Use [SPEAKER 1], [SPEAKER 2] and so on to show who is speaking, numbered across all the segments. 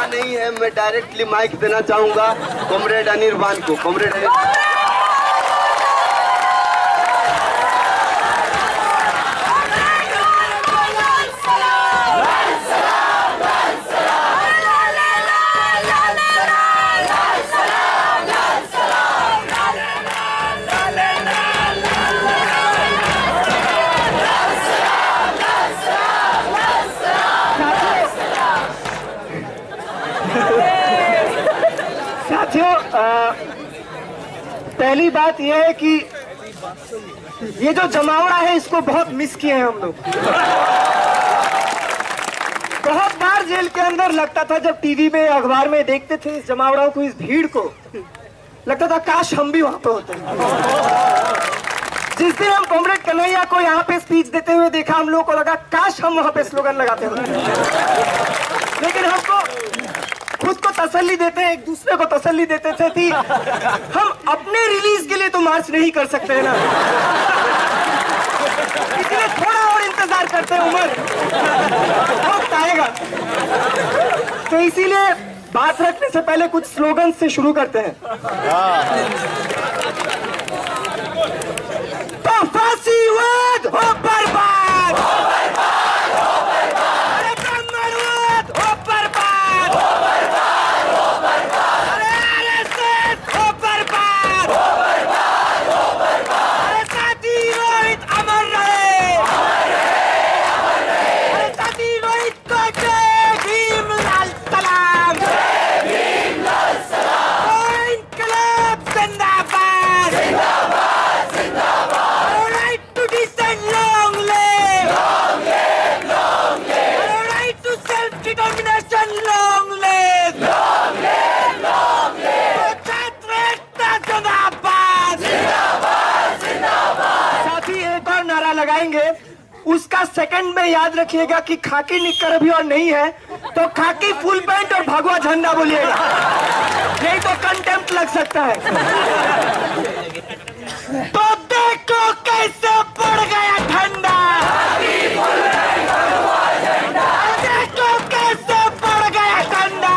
[SPEAKER 1] मौका नहीं है, मैं डायरेक्टली माइक देना चाहूंगा कॉमरेड अनिर्बान को। कॉमरेड अनिर्बान।
[SPEAKER 2] पहली बात यह है कि ये जो जमावड़ा है इसको बहुत मिस किए हैं हम लोग। बहुत बार जेल के अंदर लगता था, जब टीवी में अखबार में देखते थे इस जमावड़ा को, इस भीड़ को, लगता था काश हम भी वहां पे होते। जिस दिन हम कॉमरेड कन्हैया को यहाँ पे स्पीच देते हुए देखा, हम लोगों को लगा काश हम वहां पे स्लोगन लगाते होते। लेकिन हमको खुद को तसल्ली देते हैं, एक दूसरे को तसल्ली देते थे कि हम अपने रिलीज के लिए तो मार्च नहीं कर सकते हैं ना, इसलिए थोड़ा और इंतजार करते हैं, उम्र वक्त आएगा। तो इसीलिए बात रखने से पहले कुछ स्लोगन से शुरू करते हैं। तो फांसीवाद हो बर्बाद, अरे ब्राह्मणवाद हो बर्बाद, अरे आरएसएस हो बर्बाद, अरे साथी रोहित अमर रहे, अरे साथी रोहित को जय भीम लाल सलाम, इनकलाब जिंदाबाद, right to dissent, long live, right to self-determination, long live, छात्र एकता जिंदाबाद। साथी एक और नारा लगाएंगे, उसका सेकंड में याद रखिएगा कि खाकी निक्कर अभी और नहीं है, तो खाकी फुल पैंट और भगवा झंडा बोलिएगा, नहीं तो कंटेम्प्ट लग सकता है। तो देखो कैसे पड़ गया ठंडा, देखो कैसे पड़ गया ठंडा,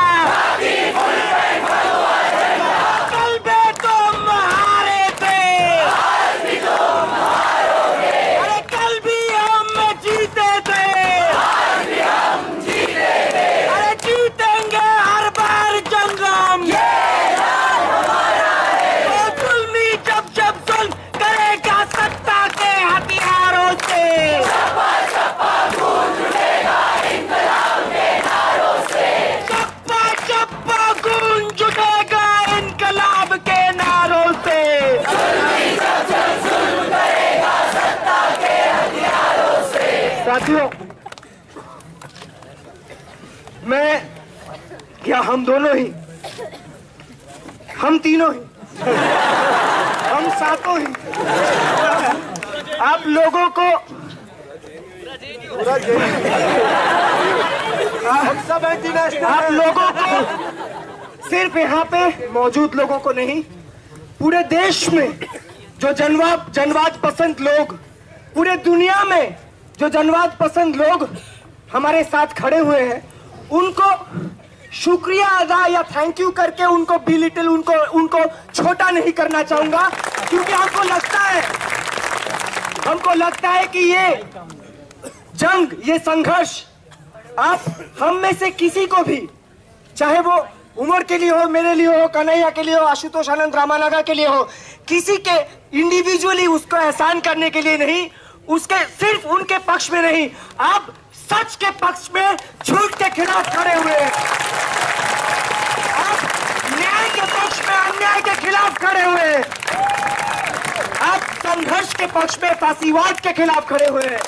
[SPEAKER 2] कल भी तुम हारे थे, अरे कल भी हम जीते थे, अरे जीतेंगे हर बार जंग हम। तो जुल्मी जब जब जुल्म करेगा सत्ता के हथियारों से, चप्पा चप्पा गूंज उठेगा इनकलाब के नारों से। साथियों, मैं क्या हम दोनों ही, हम तीनों ही, हम सातों ही आप लोगों को, हम सब आप लोगों को, सिर्फ यहाँ पे मौजूद लोगों को नहीं, पूरे देश में जो जनवाद पसंद लोग, पूरे दुनिया में जो जनवाद पसंद लोग हमारे साथ खड़े हुए हैं, उनको शुक्रिया अदा या थैंक यू करके उनको बिलिटिल, उनको छोटा नहीं करना चाहूंगा, क्योंकि हमको लगता है कि ये जंग, ये संघर्ष आप हम में से किसी को भी, चाहे वो उमर के लिए हो, मेरे लिए हो, कन्हैया के लिए हो, आशुतोष आनंद रामानागा के लिए हो, किसी के इंडिविजुअली उसको एहसान करने के लिए नहीं, उसके सिर्फ उनके पक्ष में नहीं, आप सच के पक्ष में, झूठ के खिलाफ खड़े हुए हैं, आप न्याय के पक्ष में, अन्याय के खिलाफ खड़े हुए हैं, आप संघर्ष के पक्ष में, फांसीवाद के खिलाफ खड़े हुए हैं।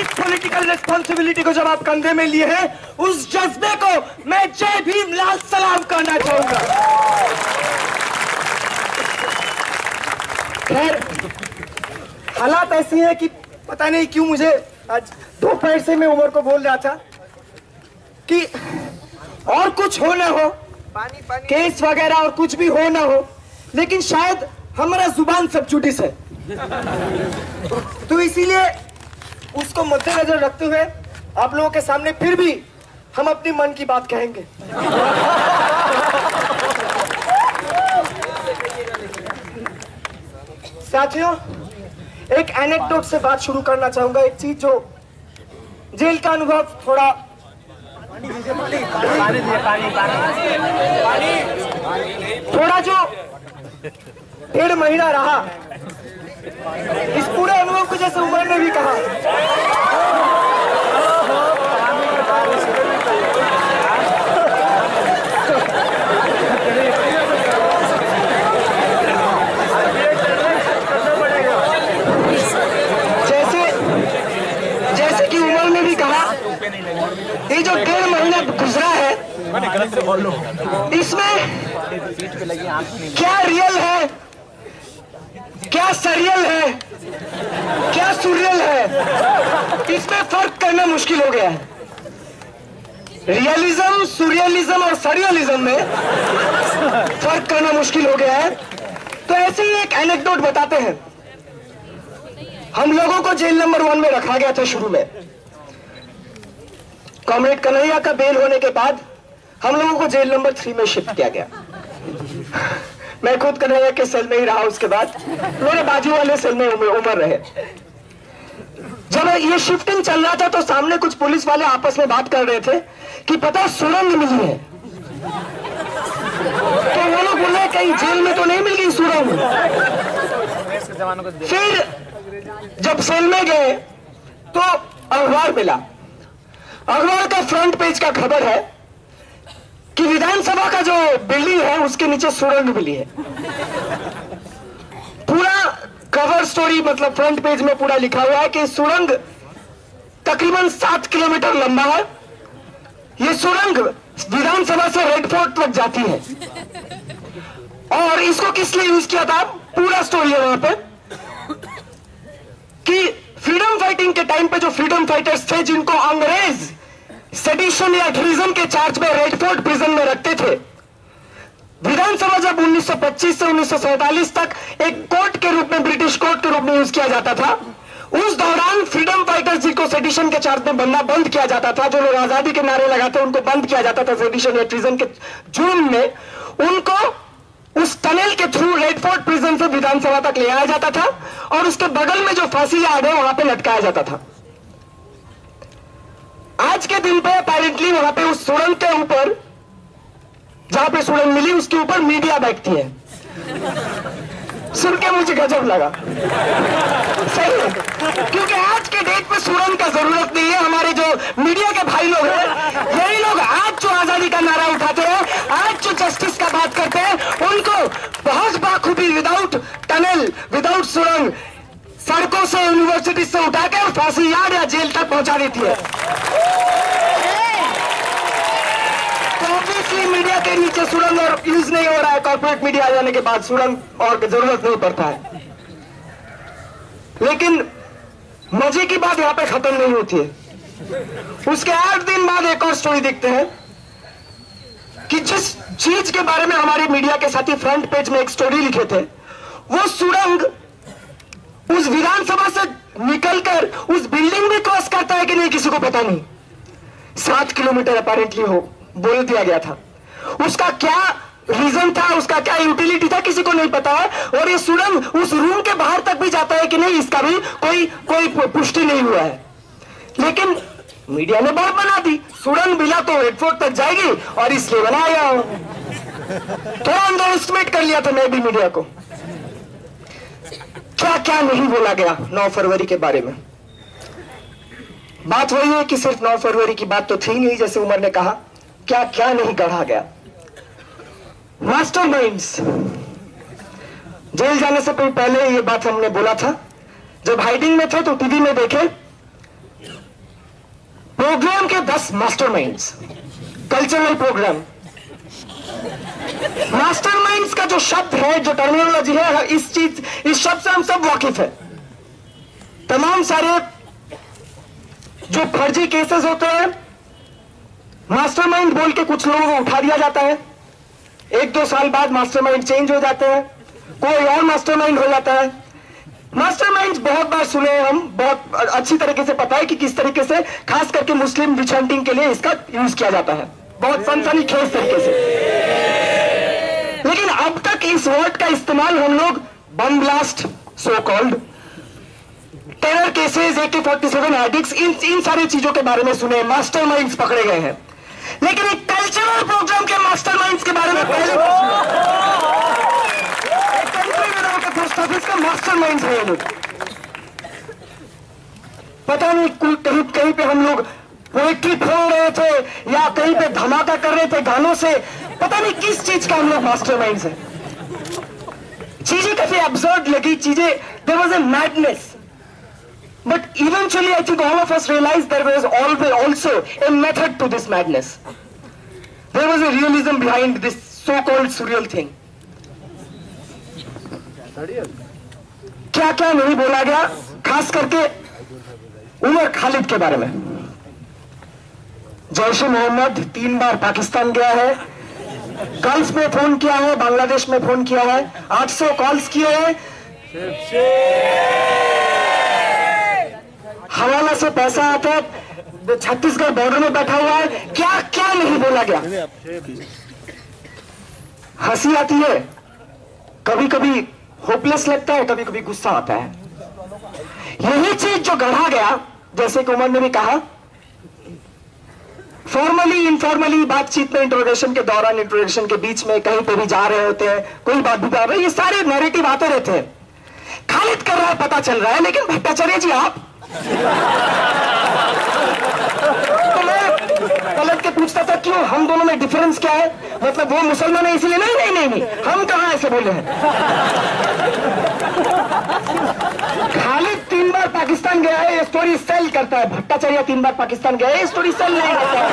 [SPEAKER 2] इस पॉलिटिकल रिस्पॉन्सिबिलिटी को जब आप कंधे में लिए हैं, उस जज्बे को मैं जय भीम लाल सलाम करना चाहूंगा। खैर, हालात ऐसी है कि पता नहीं क्यों मुझे आज दोपहर से मैं उमर को बोल रहा था कि और कुछ हो ना हो, केस वगैरह और कुछ भी हो ना हो, लेकिन शायद हमारा जुबान सब्जुडिस है, तो इसीलिए उसको मद्देनजर रखते हुए आप लोगों के सामने फिर भी हम अपनी मन की बात कहेंगे। साथियों, एक एनेक्डोट से बात शुरू करना चाहूंगा। एक चीज जो जेल का अनुभव थोड़ा जो 1.5 महीना रहा, इस पूरे अनुभव को जैसे उमर ने भी कहा, जैसे कि उमर ने भी कहा, ये जो 1.5 महीना गुजरा है, इसमें क्या रियल है, क्या सरियल है, क्या सुरियल है, इसमें फर्क करना मुश्किल हो गया है। रियलिज्म, सुरियलिज्म और सरियलिज्म में फर्क करना मुश्किल हो गया है। तो ऐसे ही एक एनेक्डोट बताते हैं। हम लोगों को जेल नंबर 1 में रखा गया था शुरू में। कॉमरेड कन्हैया का बेल होने के बाद हम लोगों को जेल नंबर 3 में शिफ्ट किया गया। मैं खुद कन्हैया के सेल में ही रहा। उसके बाद मेरे बाजू वाले सेल में उमर रहे। जब ये शिफ्टिंग चल रहा था तो सामने कुछ पुलिस वाले आपस में बात कर रहे थे कि पता सुरंग मिली है। तो वो लोग बोले कहीं जेल में तो नहीं मिल गई सुरंग। फिर जब सेल में गए तो अखबार मिला। अखबार का फ्रंट पेज का खबर है कि विधानसभा का जो बिल्डिंग है उसके नीचे सुरंग मिली है। पूरा कवर स्टोरी, मतलब फ्रंट पेज में पूरा लिखा हुआ है कि सुरंग तकरीबन 7 किलोमीटर लंबा है। ये सुरंग विधानसभा से रेड फोर्ट तक जाती है। और इसको किस लिए यूज किया था, पूरा स्टोरी है वहां पे कि फ्रीडम फाइटिंग के टाइम पे जो फ्रीडम फाइटर्स थे जिनको अंग्रेज सेडिशन या ट्रीजन के चार्ज में रेड फोर्ट प्रिजन में रखते थे, विधानसभा जब 1925 से 1947 तक एक कोर्ट के रूप में, ब्रिटिश कोर्ट के रूप में यूज किया जाता था, उस दौरान फ्रीडम फाइटर्स जिनको सेडिशन के चार्ज में बनना बंद किया जाता था, जो लोग आजादी के नारे लगाते उनको बंद किया जाता था सेडिशन या ट्रीजन के जुर्म में, उनको उस टनल के थ्रू रेड फोर्ट प्रिजन से विधानसभा तक ले आया जाता था और उसके बगल में जो फांसी यार्ड है वहां पे लटकाया जाता था। आज के दिन पे अपेरेंटली वहां पे उस सुरंग के ऊपर, जहां पे सुरंग मिली उसके ऊपर मीडिया बैठती है। सुन के मुझे गजब लगा। सही है, क्योंकि आज के डेट पे सुरंग का जरूरत नहीं है। हमारे जो मीडिया के भाई लोग हैं, यही लोग आज जो आजादी का नारा उठाते हैं, आज जो जस्टिस का बात करते हैं, उनको बहुत बाखूबी विदाउट टनल, विदाउट सुरंग, सड़कों से, यूनिवर्सिटी से उठाकर फांसी यार्ड या जेल तक पहुंचा देती है। ऑब्वियसली मीडिया के नीचे सुरंग और यूज नहीं हो रहा है। कॉर्पोरेट मीडिया आ जाने के बाद सुरंग और जरूरत नहीं पड़ता है। लेकिन मजे की बात यहां पे खत्म नहीं होती है। उसके 8 दिन बाद एक और स्टोरी देखते हैं कि जिस चीज के बारे में हमारे मीडिया के साथी फ्रंट पेज में एक स्टोरी लिखे थे, वो सुरंग उस विधानसभा से निकलकर उस बिल्डिंग में क्रॉस करता है कि नहीं किसी को पता नहीं। 7 किलोमीटर अपेरेंटली हो बोल दिया गया था। उसका क्या रीजन था, उसका क्या यूटिलिटी था, किसी को नहीं पता है। और ये सुरंग उस रूम के बाहर तक भी जाता है कि नहीं, इसका भी कोई पुष्टि नहीं हुआ है। लेकिन मीडिया ने बात बना दी, सुरंग मिला तो रेड फोर्ट तक जाएगी और इसलिए बनाया हो। थोड़ा अंडर एस्टिमेट कर लिया था मैं भी मीडिया को। क्या क्या नहीं बोला गया 9 फरवरी के बारे में। बात वही है कि सिर्फ 9 फरवरी की बात तो थी नहीं, जैसे उमर ने कहा, क्या क्या नहीं गढ़ा गया। मास्टरमाइंड्स, जेल जाने से पहले ये बात हमने बोला था। जब हाइडिंग में थे तो टीवी में देखे प्रोग्राम के 10 मास्टरमाइंड्स, कल्चरल प्रोग्राम। मास्टरमाइंड्स का जो शब्द है, जो टर्मिनोलॉजी है, इस शब्द से हम सब वाकिफ है। तमाम सारे जो फर्जी केसेस होते हैं, मास्टरमाइंड बोल के कुछ लोगों को उठा दिया जाता है। 1-2 साल बाद मास्टरमाइंड चेंज हो जाते हैं, कोई और मास्टरमाइंड हो जाता है। मास्टरमाइंड्स बहुत बार सुने हम, बहुत अच्छी तरीके से पता है कि किस तरीके से खास करके मुस्लिम विच हंटिंग के लिए इसका यूज किया जाता है, बहुत सनसनीखेज तरीके से। लेकिन अब तक इस वर्ड का इस्तेमाल हम लोग bomb blast, so called terror cases, AK-47 addicts, इन सारी चीजों के बारे में सुने, मास्टरमाइंड्स पकड़े गए हैं। लेकिन एक कल्चरल प्रोग्राम के मास्टरमाइंड्स के बारे में पहले पोस्ट ऑफिस का मास्टरमाइंड्स है ये लोग। पता नहीं कहीं पे हम लोग पोएट्री फोड़ रहे थे या कहीं पे धमाका कर रहे थे गानों से, पता नहीं किस चीज का हम लोग मास्टरमाइंड्स है। चीजें काफी अब्सर्ड लगी, चीजें, there was a madness, but eventually I think all of us realized there was always also a method to this madness. There was a realism behind this so-called surreal thing. क्या क्या नहीं बोला गया, खास करके उमर खालिद के बारे में। जैश ए मोहम्मद 3 बार पाकिस्तान गया है, गल्फ में फोन किया है, बांग्लादेश में फोन किया है, 800 कॉल्स किए हैं, हवाला से पैसा आता है, छत्तीसगढ़ बॉर्डर में बैठा हुआ है, क्या क्या नहीं बोला गया। हंसी आती है, कभी कभी होपलेस लगता है, कभी कभी गुस्सा आता है। यही चीज जो गढ़ा गया, जैसे कि उमर ने भी कहा, फॉर्मली इनफॉर्मली बातचीत में, इंट्रोगेशन के दौरान, इंट्रोगेशन के बीच में, कहीं पे भी जा रहे होते हैं, कोई बात भी कर रहे हैं, ये सारे नैरेटिव आते रहते हैं। खालिद कर रहा है पता चल रहा है, लेकिन भट्टाचार्य जी आप तो मैं पलट के पूछता था क्यों, हम दोनों में डिफरेंस क्या है, मतलब वो मुसलमान है इसलिए? नहीं नहीं नहीं नहीं, हम कहां ऐसे बोले हैं। खालिद 3 बार पाकिस्तान गया है, ये स्टोरी सेल करता है। भट्टाचार्य 3 बार पाकिस्तान गया है, ये स्टोरी सेल नहीं करता है।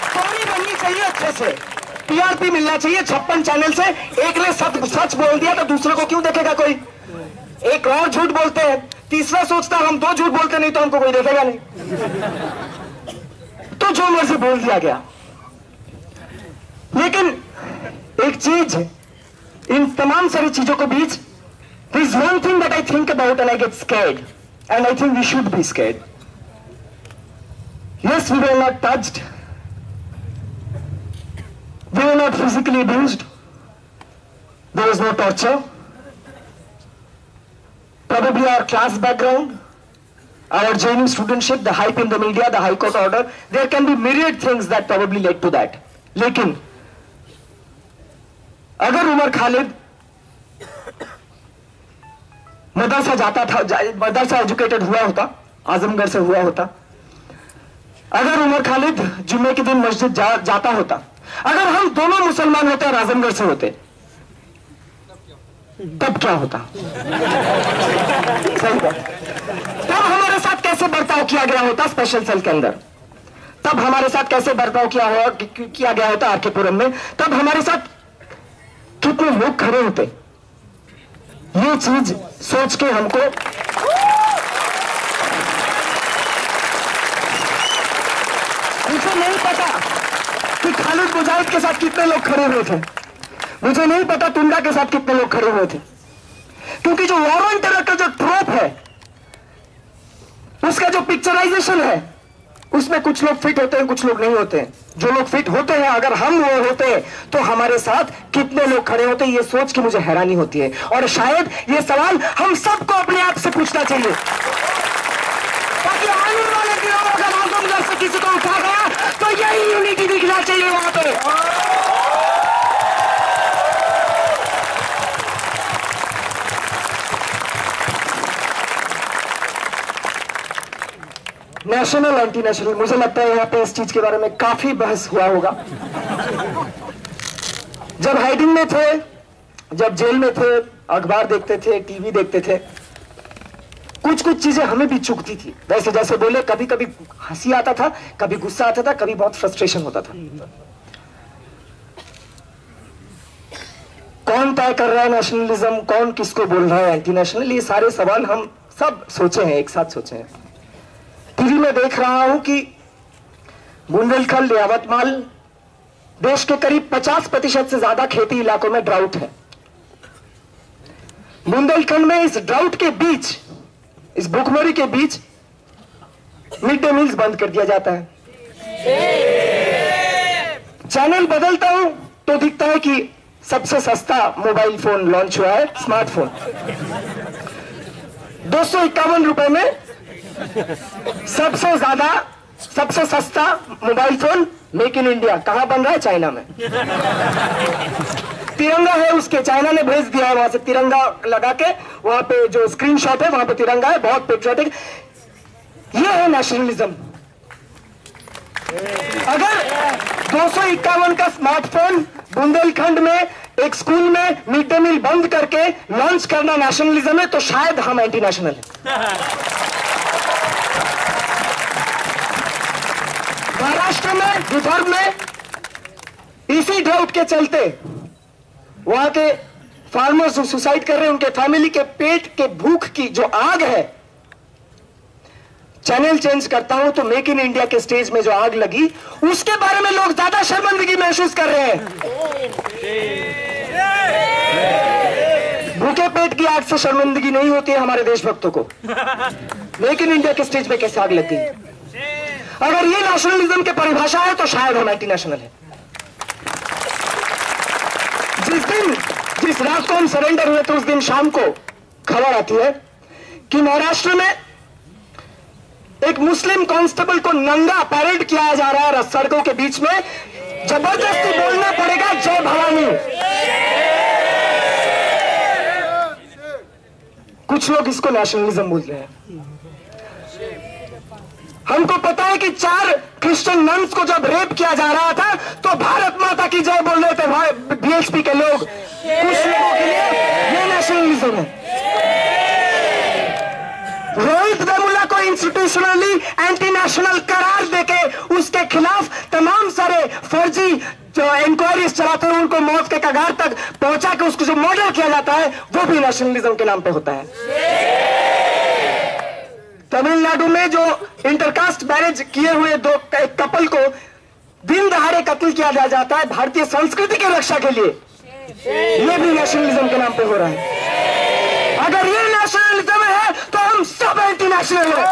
[SPEAKER 2] स्टोरी बननी चाहिए अच्छे से, TRP मिलना चाहिए 56 चैनल से। एक ने सच बोल दिया तो दूसरे को क्यों देखेगा कोई? एक और झूठ बोलते हैं, तीसरा सोचता हम 2 झूठ बोलते नहीं तो हमको कोई देखेगा नहीं, तो जो मर्जी बोल दिया गया। लेकिन एक चीज, इन तमाम सारी चीजों के बीच, there is one thing that I think about and I get scared, and I think we should be scared. Yes, we were not touched, we were not physically abused, there was no torture. Probably our class background, our JNU studentship, the hype in the media, the High Court order, there can be myriad things that probably led to that. लेकिन अगर उमर खालिद मदरसा जाता था, मदरसा educated हुआ होता, आजमगढ़ से हुआ होता, अगर उमर खालिद जुम्मे के दिन मस्जिद जाता होता, अगर हम दोनों मुसलमान होते और आजमगढ़ से होते, तब क्या होता? सही बात। तब हमारे साथ कैसे बर्ताव किया गया होता स्पेशल सेल के अंदर? तब हमारे साथ कैसे बर्ताव किया गया होता आरकेपुरम में? तब हमारे साथ कितने लोग खड़े होते? ये चीज सोच के हमको मुझे नहीं पता कि खालिद मुजाहिद के साथ कितने लोग खड़े हुए थे, मुझे नहीं पता टुंडा के साथ कितने लोग खड़े हुए थे, क्योंकि जो वॉर ऑन टेरर का जो ट्रोप है, उसका जो पिक्चराइजेशन है, उसमें कुछ लोग फिट होते हैं, कुछ लोग नहीं होते हैं। जो लोग फिट होते हैं, अगर हम वो होते हैं तो हमारे साथ कितने लोग खड़े होते हैं, ये सोच के मुझे हैरानी होती है। और शायद ये सवाल हम सबको अपने आप से पूछना चाहिए, ताकि आने वाले दिनों में अगर आजमगढ़ से किसी को उठा गया तो यही यूनिटी दिखना चाहिए वहां पे। नेशनल एंटी नेशनल, मुझे लगता है यहाँ पे इस चीज के बारे में काफी बहस हुआ होगा। जब हाइडिंग में थे, जब जेल में थे, अखबार देखते थे, टीवी देखते थे, कुछ चीजें हमें भी चुभती थी। वैसे जैसे बोले, कभी कभी हंसी आता था, कभी गुस्सा आता था, कभी बहुत फ्रस्ट्रेशन होता था। कौन तय कर रहा है नेशनलिज्म, कौन किसको बोल रहा है एंटी नेशनल, ये सारे सवाल हम सब सोचे हैं, एक साथ सोचे हैं। टीवी में देख रहा हूं कि बुंदेलखंड, यावतमाल, देश के करीब 50% से ज्यादा खेती इलाकों में ड्राउट है। बुंदेलखंड में इस ड्राउट के बीच, इस भूखमरी के बीच मिड डे मील्स बंद कर दिया जाता है। चैनल बदलता हूं तो दिखता है कि सबसे सस्ता मोबाइल फोन लॉन्च हुआ है, स्मार्टफोन 251 रुपए में सबसे ज्यादा, सबसे सस्ता mobile phone make in India. कहां बन रहा है? चाइना में। तिरंगा है उसके, चाइना ने भेज दिया है, वहां से तिरंगा लगा के, वहां पे जो स्क्रीनशॉट है वहां पे तिरंगा है, बहुत पेट्रियोटिक। ये है नेशनलिज्म। अगर 251 का स्मार्टफोन बुंदेलखंड में एक स्कूल में मिड डे मील बंद करके लॉन्च करना नेशनलिज्म है, तो शायद हम एंटी नेशनल हैं। महाराष्ट्र में, विदर्भ में इसी ड्राउट के चलते वहां के फार्मर्स जो सुसाइड कर रहे हैं, उनके फैमिली के पेट के भूख की जो आग है, चैनल चेंज करता हूं तो मेक इन इंडिया के स्टेज में जो आग लगी, उसके बारे में लोग ज्यादा शर्मिंदगी महसूस कर रहे हैं। भूखे पेट की आग से शर्मिंदगी नहीं होती है हमारे देशभक्तों को। मेक इन इंडिया के स्टेज में कैसे आग लग गई? अगर ये नेशनलिज्म की परिभाषा है तो शायद हम एंटी नेशनल है। जिस रात को हम सरेंडर हुए थे, उस दिन शाम को खबर आती है कि महाराष्ट्र में एक मुस्लिम कांस्टेबल को नंगा पैरेड किया जा रहा है सड़कों के बीच में। जबरदस्ती बोलना पड़ेगा जय भवानी। कुछ लोग इसको नेशनलिज्म बोल रहे हैं। हमको पता है कि 4 क्रिश्चियन नन्स को जब रेप किया जा रहा था तो भारत माता की जय बोल रहे थे बीएचपी के लोग। कुछ लोगों के लिए ये नेशनलिज्म है। रोहित वेमुला को इंस्टीट्यूशनली एंटी नेशनल करार देके उसके खिलाफ तमाम सारे फर्जी जो इंक्वायरीज चलाते हैं, उनको मौत के कगार तक पहुंचा के उसको जो मर्डर किया जाता है, वो भी नेशनलिज्म के नाम पे होता है। तमिलनाडु में जो इंटरकास्ट मैरिज किए हुए एक कपल को दिन दहाड़े कत्ल किया जाता है भारतीय संस्कृति की रक्षा के लिए, ये भी नेशनलिज्म के नाम पे हो रहा है। अगर ये नेशनलिज्म है तो हम सब एंटी नेशनल हैं।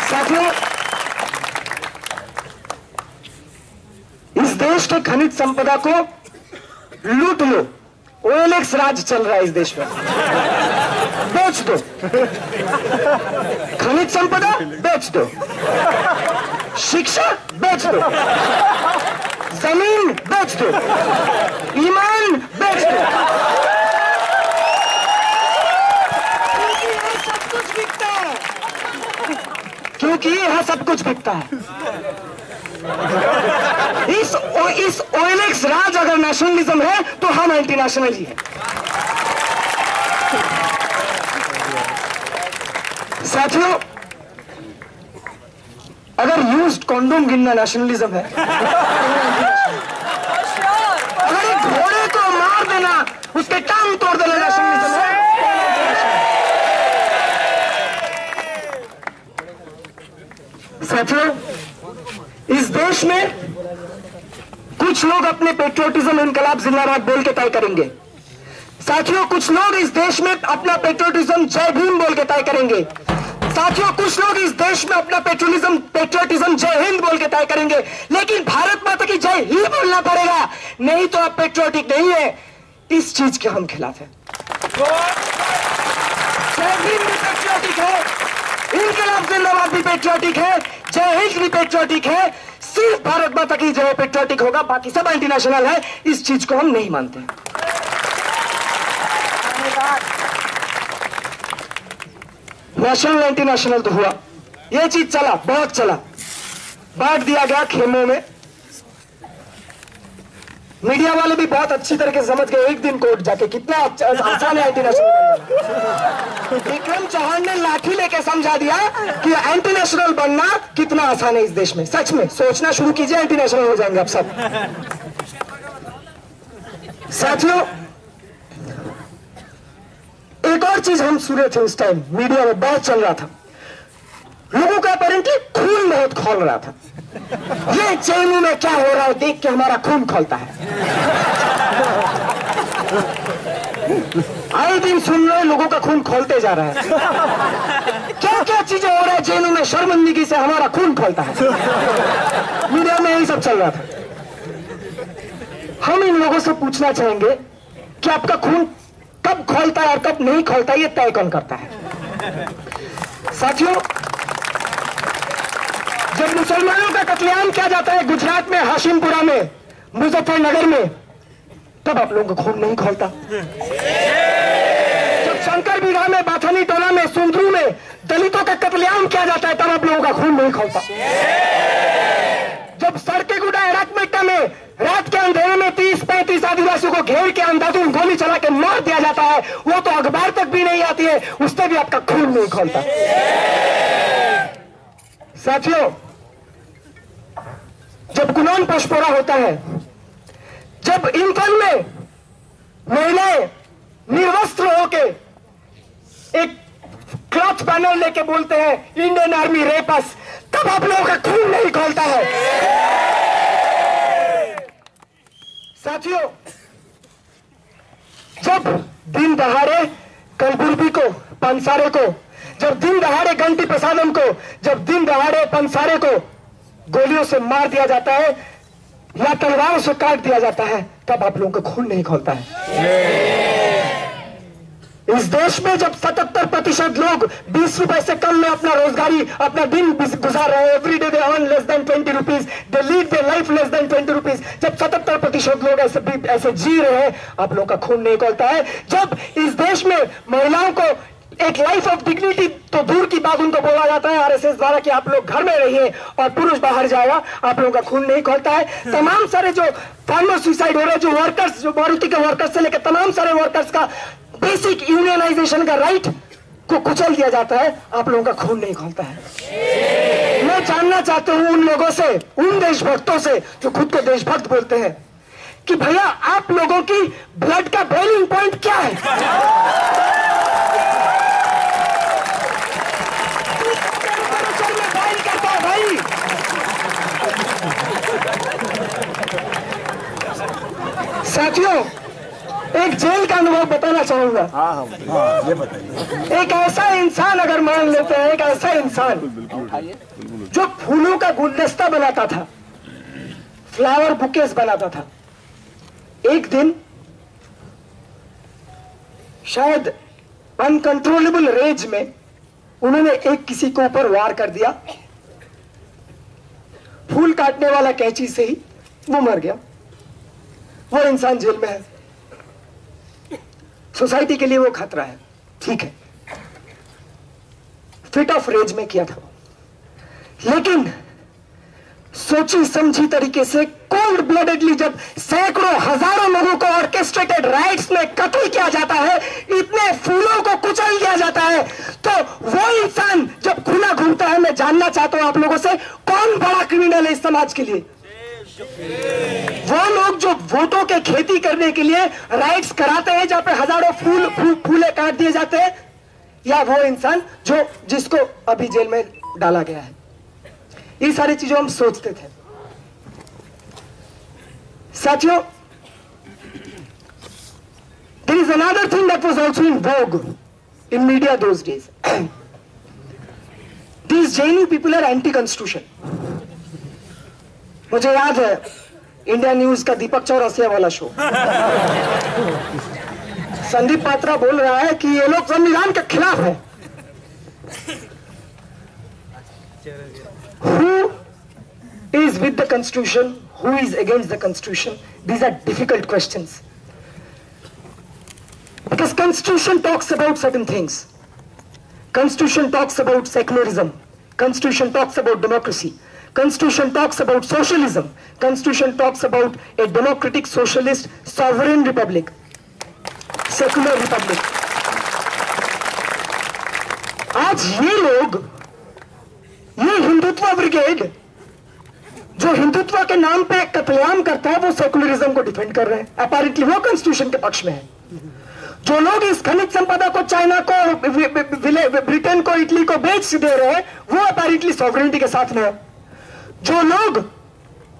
[SPEAKER 2] साथियों, इस देश के खनिज संपदा को लूट लो। OLX राज चल रहा है इस देश में, बेच दो। खनिज संपदा बेच दो, शिक्षा बेच दो, जमीन बेच दो, ईमान बेच दो। सब कुछ बिकता है, क्योंकि यह सब कुछ बिकता है। इस OLX राज अगर नेशनलिज्म है तो हम एंटी नेशनल ही है। साथियों, अगर यूज्ड कॉन्डोम गिनना नेशनलिज्म है, अगर एक घोड़े को मार देना, उसके टांग तोड़ देना नेशनलिज्म है, साथियों इस देश में कुछ लोग अपने पेट्रियोटिज्म इनकलाब जिंदाबाद बोल के तय करेंगे। साथियों, कुछ लोग इस देश में अपना पेट्रियोटिज्म जय भीम बोल के तय करेंगे। साथियों, कुछ लोग इस देश में अपना पेट्रियोटिज्म जय हिंद बोल के तय करेंगे। लेकिन भारत माता की जय ही बोलना पड़ेगा, नहीं तो आप पेट्रियोटिक नहीं है। इस चीज के हम खिलाफ हैं। जय भीम भी पेट्रियोटिक है, इनकलाब जिंदाबाद भी पेट्रियोटिक है, जय हिंद भी पेट्रियोटिक है। सिर्फ भारत माता की जय पेट्रियोटिक होगा, बाकी सब एंटी नेशनल है। इस चीज को हम नहीं मानते। नेशनल एंटी नेशनल तो हुआ, ये चीज चला, बहुत चला, बांट दिया गया खेमों में। मीडिया वाले भी बहुत अच्छी तरह से समझ गए एक दिन कोर्ट जाके कितना आसान है एंटी नेशनल बनना। विक्रम चौहान ने लाठी लेके समझा दिया कि एंटी नेशनल बनना कितना आसान है इस देश में। सच में सोचना शुरू कीजिए, एंटी नेशनल हो जाएंगे आप सब। साथियों, एक और चीज हम सुने थे उस टाइम, मीडिया में बहुत चल रहा था, लोगों का अपेरेंटली खून बहुत खौल रहा था। ये जेएनयू में क्या हो रहा है देख के हमारा खून खौलता है। आए दिन सुन रहे लोगों का खून खौलते जा रहा है। क्या क्या चीजें हो रहा है जेएनयू में, शर्मिंदगी से हमारा खून खौलता है। मीडिया में यही सब चल रहा था। हम इन लोगों से पूछना चाहेंगे कि आपका खून कब खौलता है और कब नहीं खौलता है, ये तय कौन करता है? साथियों, जब मुसलमानों का कत्लेआम किया जाता है गुजरात में, हाशिमपुरा में, मुजफ्फरनगर में, तब आप लोगों का खून नहीं खौलता। जब शंकर बीघा में, बाथानी टोला में, सुंदरू में दलितों का कत्लेआम किया जाता है, तब आप लोगों का खून नहीं खौलता। जब सड़के गुडा एराकमेट्टा में रात के अंधेरे में 30-35 आदिवासियों को घेर के अंधाधुंध गोली चला के मार दिया जाता है, वो तो अखबार तक भी नहीं आती है, उससे भी आपका खून नहीं खौलता। साथियों, जब गुलाम पशपोरा होता है, जब इंफल में महिलाएं निर्वस्त्र होके एक क्लॉथ पैनल लेके बोलते हैं इंडियन आर्मी रेप अस, तब आप लोगों का खून नहीं खौलता है। साथियों, जब दिन दहाड़े कलबुर्गी को, पंसारे को, जब दिन दहाड़े गंटी प्रसादम को, जब दिन दहाड़े पंसारे को गोलियों से मार दिया जाता है या तलवारों से काट दिया जाता है, तब आप लोगों का खून नहीं खौलता है। इस देश में जब 77% लोग 20 रुपए से कम में अपना रोजगारी, अपना दिन गुजार रहे हैं, every day they earn less than 20 rupees, they lead their life less than 20 rupees, जब 77% लोग ऐसे जी रहे हैं, आप लोगों का खून नहीं खौलता है। जब इस देश में महिलाओं को एक लाइफ ऑफ डिग्निटी तो दूर की बात उनको बोला जाता है आरएसएस द्वारा कि आप लोग घर में रहिए और पुरुष बाहर जाएगा, आप लोगों का खून नहीं खौलता है। तमाम सारे जो फार्मर सुसाइड हो रहे हैं, जो वर्कर्स, जो मारुति के वर्कर्स से लेकर तमाम सारे वर्कर्स का बेसिक यूनियनाइजेशन का राइट को कुचल दिया जाता है, आप लोगों का खून नहीं खौलता है। मैं जानना चाहता हूं उन लोगों से, उन देशभक्तों से जो खुद को देशभक्त बोलते हैं, कि भैया आप लोगों की ब्लड का बॉइलिंग पॉइंट क्या है? भाई साथियों, एक जेल का अनुभव बताना चाहूंगा।
[SPEAKER 3] ये बताइए।
[SPEAKER 2] एक ऐसा इंसान अगर मान लेते हैं, एक ऐसा इंसान जो फूलों का गुलदस्ता बनाता था, फ्लावर बुकेस बनाता था, एक दिन शायद अनकंट्रोलेबल रेज में उन्होंने एक किसी के ऊपर वार कर दिया, फूल काटने वाला कैंची से ही वो मर गया। वो इंसान जेल में है, सोसाइटी के लिए वो खतरा है, ठीक है, फिट ऑफ रेज में किया था, लेकिन सोची समझी तरीके से कोल्ड ब्लडेडली जब सैकड़ों हजारों लोगों को ऑर्केस्ट्रेटेड राइट्स में कत्ल किया जाता है, इतने फूलों को कुचल दिया जाता है, तो वो इंसान जब खुला घूमता है, मैं जानना चाहता हूं आप लोगों से, कौन बड़ा क्रिमिनल है इस समाज के लिए? वो लोग जो वोटों के खेती करने के लिए राइट्स कराते हैं, जहां पे हजारों फूले काट दिए जाते हैं, या वो इंसान जो जिसको अभी जेल में डाला गया है? ये सारी चीजों हम सोचते थे। साथियों, there is another thing that was also in vogue in media those days. These JNU people are anti-constitution. मुझे याद है इंडिया न्यूज का दीपक चौरसिया वाला शो, संदीप पात्रा बोल रहा है कि ये लोग संविधान के खिलाफ है। Who is with the constitution? Who is against the constitution? These are difficult questions, because constitution talks about certain things. Constitution talks about secularism, constitution talks about democracy, constitution talks about socialism, constitution talks about a democratic socialist sovereign republic, secular republic. आज ये लोग, ये Hindutva brigade जो हिंदुत्व के नाम पे कत्लेआम करता है, वो सेकुलरिज्म को डिफेंड कर रहे हैं, अपेरेंटली वो कॉन्स्टिट्यूशन के पक्ष में है। जो लोग इस खनिज संपदा को चाइना को, ब्रिटेन को, इटली को बेच दे रहे हैं, वो अपेरेंटली सॉवरेनिटी के साथ में है। जो लोग,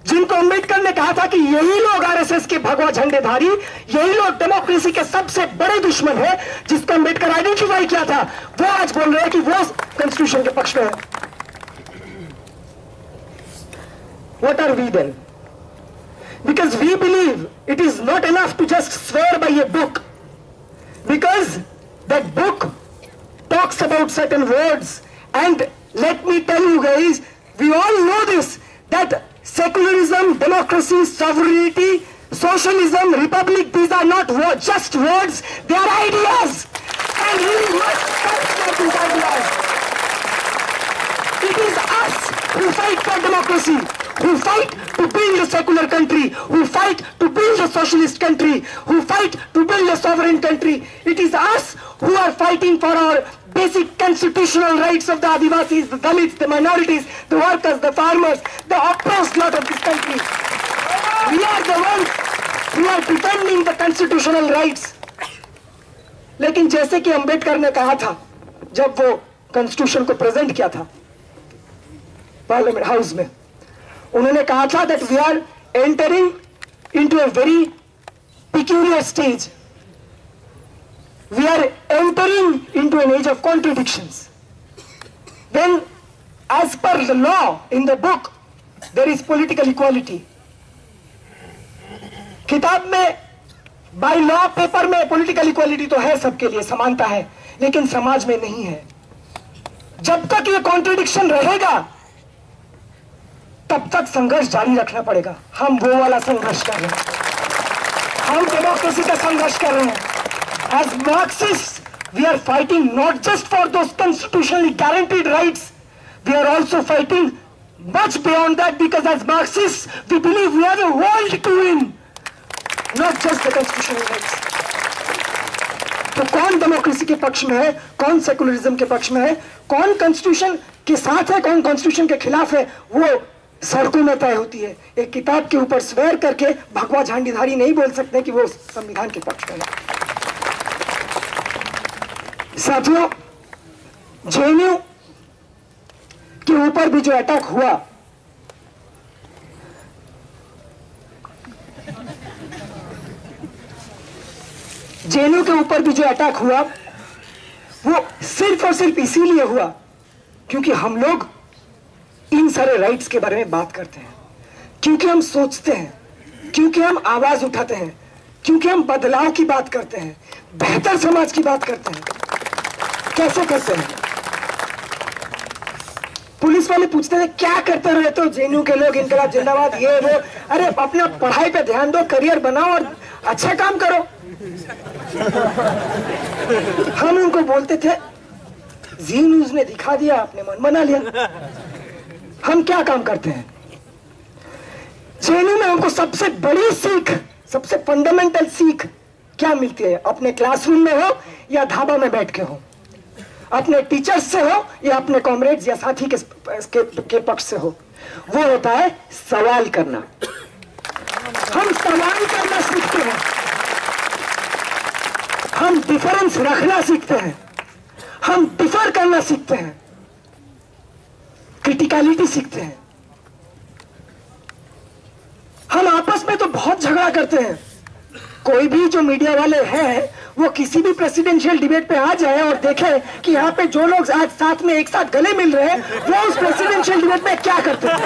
[SPEAKER 2] जिनको अम्बेडकर ने कहा था कि यही लोग आरएसएस के भगवा झंडेधारी, यही लोग डेमोक्रेसी के सबसे बड़े दुश्मन है, जिसको अम्बेडकर आइडेंटिफाई किया था, वो आज बोल रहे हैं कि वो कॉन्स्टिट्यूशन के पक्ष में है। What are we then? Because we believe it is not enough to just swear by a book, because that book talks about certain words, and let me tell you guys, we all know this, that secularism, democracy, sovereignty, socialism, republic, these are not just words, they are ideas, and we must fight for these ideas. It is us who fight for democracy, who fight to build a secular country, who fight to build a socialist country, who fight to build a sovereign country. It is us who are fighting for our basic constitutional rights of the Adivasis, the Dalits, the minorities, the workers, the farmers, the oppressed lot of this country. We are the ones who are defending the constitutional rights. लेकिन जैसे कि अंबेडकर ने कहा था, जब वो constitution को present किया था पार्लियामेंट हाउस में, उन्होंने कहा था that we are entering into a very peculiar stage. We are entering into an age of contradictions. Then, as per the law in the book, there is political equality. किताब में, by law paper में political equality तो है, सबके लिए समानता है, लेकिन समाज में नहीं है। जब तक ये कॉन्ट्रडिक्शन रहेगा, तब तक संघर्ष जारी रखना पड़ेगा। हम वो वाला संघर्ष कर रहे हैं, हम डेमोक्रेसी का संघर्ष कर रहे हैं। As Marxists, we are fighting not just for those constitutionally guaranteed rights, we are also fighting much beyond that, because as Marxists, we believe we have a world to win, not just the constitutional rights. तो कौन democracy के पक्ष में है, कौन secularism के पक्ष में है, कौन कॉन्स्टिट्यूशन के साथ है, कौन कॉन्स्टिट्यूशन के खिलाफ है, वो सड़कों में तय होती है। एक किताब के ऊपर स्वेर करके भगवा झंडीधारी नहीं बोल सकते कि वो संविधान के पक्ष में है। साथियों, जेएनयू के ऊपर भी जो अटैक हुआ, जेएनयू के ऊपर भी जो अटैक हुआ, वो सिर्फ और सिर्फ इसीलिए हुआ क्योंकि हम लोग इन सारे राइट्स के बारे में बात करते हैं, क्योंकि हम सोचते हैं, क्योंकि हम आवाज उठाते हैं, क्योंकि हम बदलाव की बात करते हैं, बेहतर समाज की बात करते हैं। कैसे करते हैं? पुलिस वाले पूछते हैं क्या करते रहते हो जेएनयू के लोग, इनकलाब जिंदाबाद, ये वो। अरे अपना पढ़ाई पे ध्यान दो, करियर बनाओ और अच्छा काम करो। हम उनको बोलते थे जी न्यूज ने दिखा दिया, आपने मन बना लिया। हम क्या काम करते हैं? जेएनयू में हमको सबसे बड़ी सीख, सबसे फंडामेंटल सीख क्या मिलती है? अपने क्लासरूम में हो या ढाबा में बैठ के हो, अपने टीचर्स से हो या अपने कॉमरेड्स या साथी के पक्ष से हो, वो होता है सवाल करना। हम सवाल करना सीखते हैं, हम डिफरेंस रखना सीखते हैं, हम डिफर करना सीखते हैं, क्रिटिकलिटी सीखते हैं। हम आपस में तो बहुत झगड़ा करते हैं। कोई भी जो मीडिया वाले हैं वो किसी भी प्रेसिडेंशियल डिबेट पे आ जाए और देखे कि यहाँ पे जो लोग आज साथ में एक साथ गले मिल रहे हैं वो उस प्रेसिडेंशियल डिबेट में क्या करते हैं।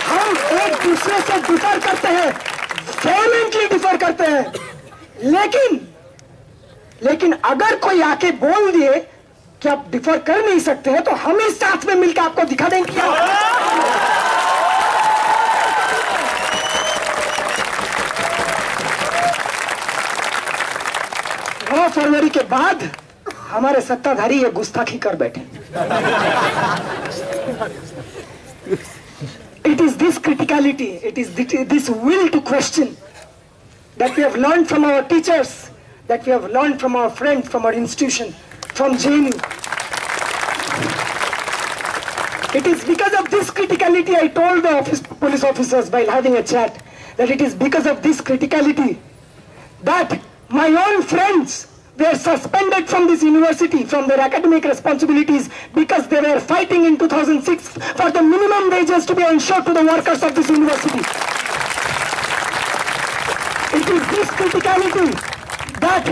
[SPEAKER 2] हम एक दूसरे से डिफर करते हैं, वेहेमेंटली डिफर करते हैं, लेकिन अगर कोई आके बोल दिए कि आप डिफर कर नहीं सकते हैं, तो हम इस साथ में मिलकर आपको दिखा देंगे क्या। 9 फरवरी के बाद हमारे सत्ताधारी ये गुस्ताखी कर बैठे। It is this criticality, it is this will to question that we have learned from our teachers, that we have learned from our friends, from our institution, from JNU. It is because of this criticality I told the police officers while having a chat that it is because of this criticality that my own friends were suspended from this university from their academic responsibilities because they were fighting in 2006 for the minimum wages to be ensured to the workers of this university. It is this criticality that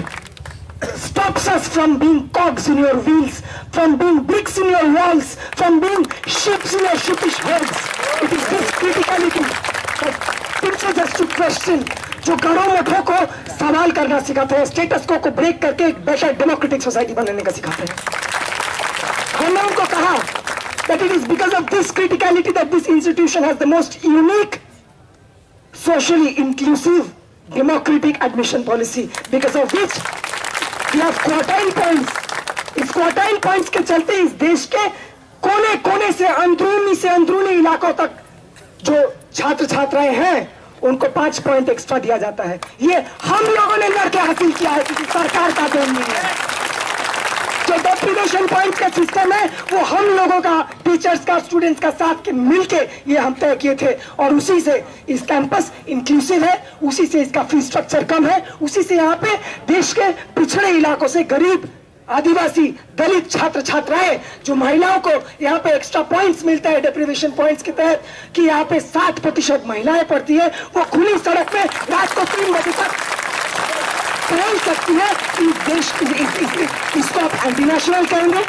[SPEAKER 2] stops us from being cogs in your wheels, from being bricks in your walls, from being ships in your sheepish heads. It is this criticality that teaches us to question, जो गड़ों मठों को सवाल करना सिखाते हैं, status को break करके एक बेटर डेमोक्रेटिक सोसाइटी बनाने का सिखाते हैं। हमने उनको कहा that it is because of this criticality that this institution has the most unique, socially inclusive, democratic admission policy, because of which we have quartile points। इस क्वार्टाइल पॉइंट्स के चलते इस देश के कोने कोने से अंदरूनी इलाकों तक जो छात्र छात्राएं हैं उनको 5 पॉइंट एक्स्ट्रा दिया जाता है। ये हम लोगों ने लड़के हासिल किया है, किसी सरकार का देन नहीं है। जो डेप्रिवेशन पॉइंट का सिस्टम है वो हम लोगों का, टीचर्स का, स्टूडेंट्स का साथ के मिलके ये हम तय किए थे, और उसी से इस कैंपस इंक्लूसिव है, उसी से इसका फी स्ट्रक्चर कम है, उसी से यहाँ पे देश के पिछड़े इलाकों से गरीब, आदिवासी, दलित छात्र छात्राएं, जो महिलाओं को यहाँ पे एक्स्ट्रा पॉइंट्स मिलता है डेप्रिवेशन पॉइंट्स के तहत कि यहाँ पे 60% महिलाएं पढ़ती है, वो खुली सड़क पे रात को 3 बजे तक पढ़ सकती है। इस देश इसको आप एंटी नेशनल कहेंगे,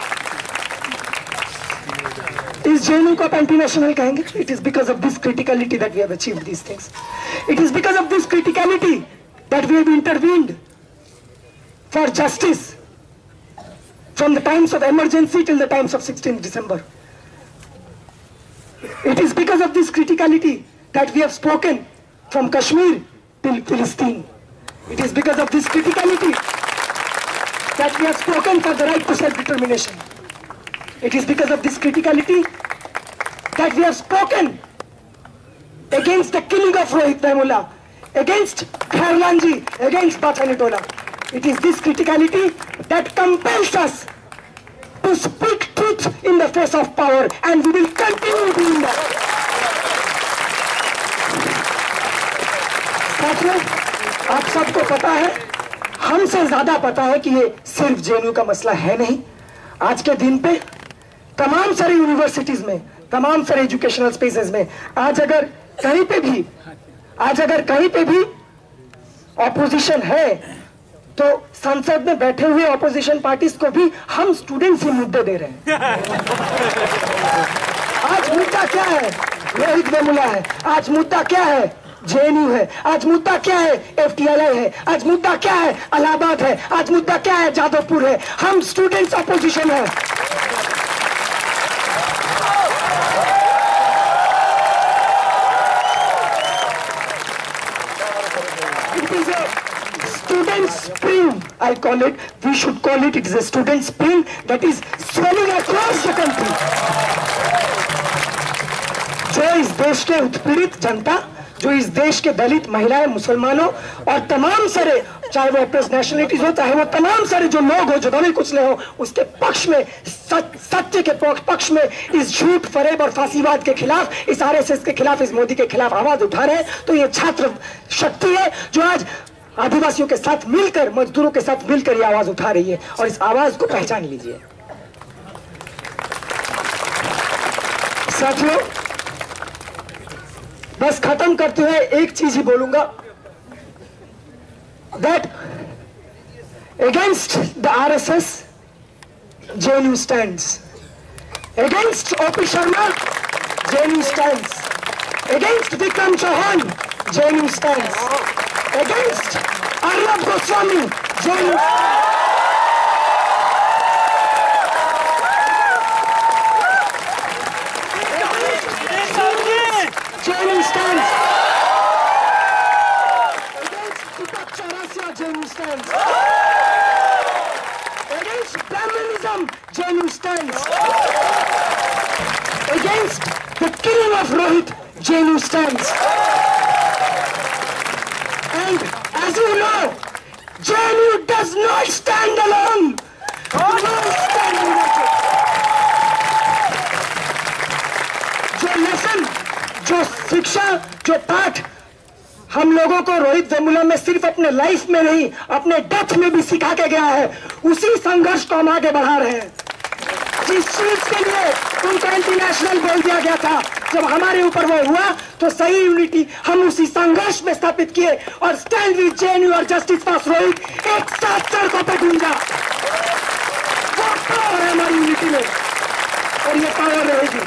[SPEAKER 2] इस जेएनयू को आप एंटी नेशनल कहेंगे? It is because of this criticality that we have achieved these things. It is because of this criticality that we have intervened for justice from the times of emergency till the times of 16th December. It is because of this criticality that we have spoken from Kashmir till Palestine. It is because of this criticality that we have spoken for the right to self-determination. It is because of this criticality that we have spoken against the killing of Rohit Vemulla, against Khairlanji, against Pathanitola. It is this criticality that compels us to speak truth in the face of power, and we will continue doing that. साथियों, आप सबको पता है, हमसे ज्यादा पता है कि ये सिर्फ जेएनयू का मसला है नहीं। आज के दिन पे तमाम सारे यूनिवर्सिटीज में, तमाम सारे एजुकेशनल स्पेसेस में आज अगर कहीं पे भी ऑपोजिशन है तो संसद में बैठे हुए ऑपोजिशन पार्टीज को भी हम स्टूडेंट्स ही मुद्दे दे रहे हैं। आज मुद्दा क्या है? रोहित वेमुला है। आज मुद्दा क्या है? जेएनयू है। आज मुद्दा क्या है? एफटीआईआई है। आज मुद्दा क्या है? इलाहाबाद है। आज मुद्दा क्या है? जादवपुर है। हम स्टूडेंट्स ऑपोजिशन है। Spring, I call it, we should call it, it is a student spring that is swelling across the country. जो इस देश के उत्पीड़ित जनता, जो इस देश के दलित महिलाएं, मुसलमानों और तमाम सारे, चाहे वो अप्रेस नेशनलिटीज हो, चाहे वो तमाम सारे जो लोग हो, जो दबे कुचले हो, उसके पक्ष में, सत्य के पक्ष में, इस झूठ, फरेब और फांसीवाद के खिलाफ, इस आरएसएस के खिलाफ, इस मोदी के खिलाफ आवाज उठा रहे हैं। तो ये छात्र शक्ति है जो आज आदिवासियों के साथ मिलकर, मजदूरों के साथ मिलकर ये आवाज उठा रही है, और इस आवाज को पहचान लीजिए। साथियों, बस खत्म करते हुए एक चीज ही बोलूंगा, that against the RSS JNU stands, against OP Sharma JNU stands, against Vikram Chauhan JNU stands, against Arnab Goswami, JNU. JNU stands. Against Deepak Chaurasia, JNU stands. Against Brahmanism, JNU stands. Against the killing of Rohit, JNU stands. And as you know, JNU does not stand alone. We stand united. जो lesson, जो शिक्षा, जो पाठ हम लोगों को रोहित वेमुला में सिर्फ अपने लाइफ में नहीं, अपने डेथ में भी सिखा के गया है। उसी संघर्ष को हम आगे बढ़ा रहे हैं। जिस चीज के लिए उनको इंटरनेशनल बोल दिया गया था, जब हमारे ऊपर वो हुआ तो सही यूनिटी हम उसी संघर्ष में स्थापित किए और स्टैंड विद जेएनयू और जस्टिस फॉर रोहित एक साथ सड़कों पर गूंजा। वो पावर है हमारी यूनिटी में और ये पावर रहेगी।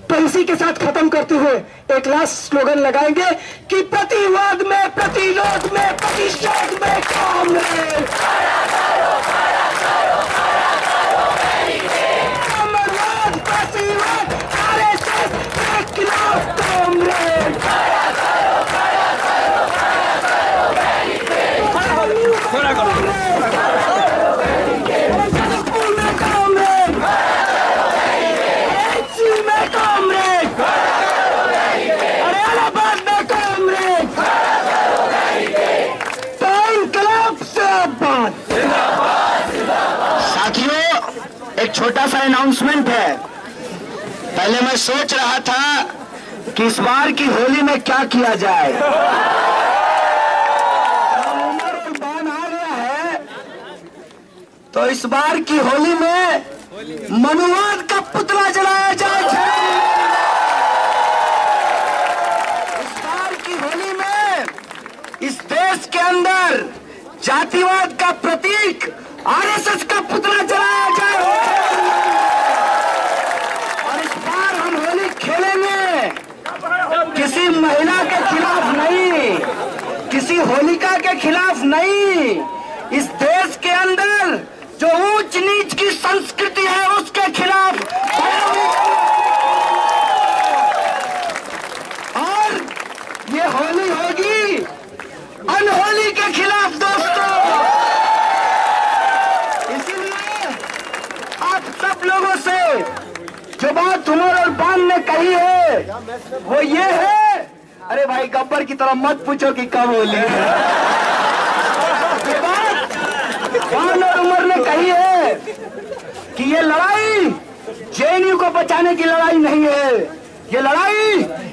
[SPEAKER 2] तो इसी के साथ खत्म करते हुए एक लास्ट स्लोगन लगाएंगे कि प्रतिवाद में, प्रतिरोध में, प्रतिशोध में कामरेड। साम्यवाद, प्रतिवाद, आरएसएस के खिलाफ कामरेड।
[SPEAKER 3] एक छोटा सा अनाउंसमेंट है। पहले मैं सोच रहा था कि इस बार की होली में क्या किया जाए। बान आ गया है तो इस बार की होली में मनुवाद का पुतला जलाया जाए। इस बार की होली में इस देश के अंदर जातिवाद का प्रतीक आरएसएस का पुतला जलाया जाए। और इस बार हम होली खेलेंगे किसी महिला के खिलाफ नहीं, किसी होलिका के खिलाफ नहीं। इस देश के अंदर जो ऊंच नीच की संस्कृति है उसके खिलाफ। और ये होली होगी अनहोली के खिलाफ दोस्तों। सब लोगों से जो बात उमर और बान ने कही है वो ये है, अरे भाई गब्बर की तरह मत पूछो कि कब होली है। ये बात बान और उमर ने कही है कि ये लड़ाई जेएनयू को बचाने की लड़ाई नहीं है, ये लड़ाई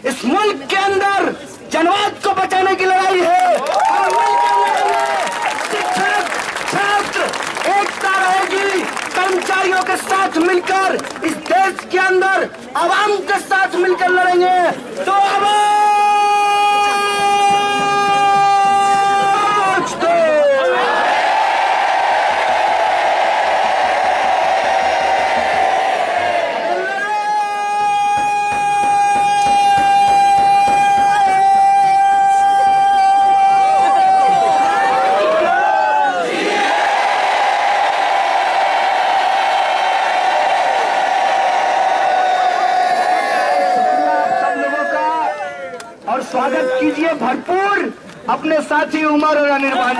[SPEAKER 3] इस मुल्क के अंदर जनवाद को बचाने की लड़ाई है। और मुल्क के अंदर शिक्षक छात्र एकता रहेगी, कर्मचारियों के साथ मिलकर इस देश के अंदर आवाम के साथ मिलकर लड़ेंगे। तो आवाज दो। स्वागत कीजिए भरपूर अपने साथी उमर और अनिर्बान।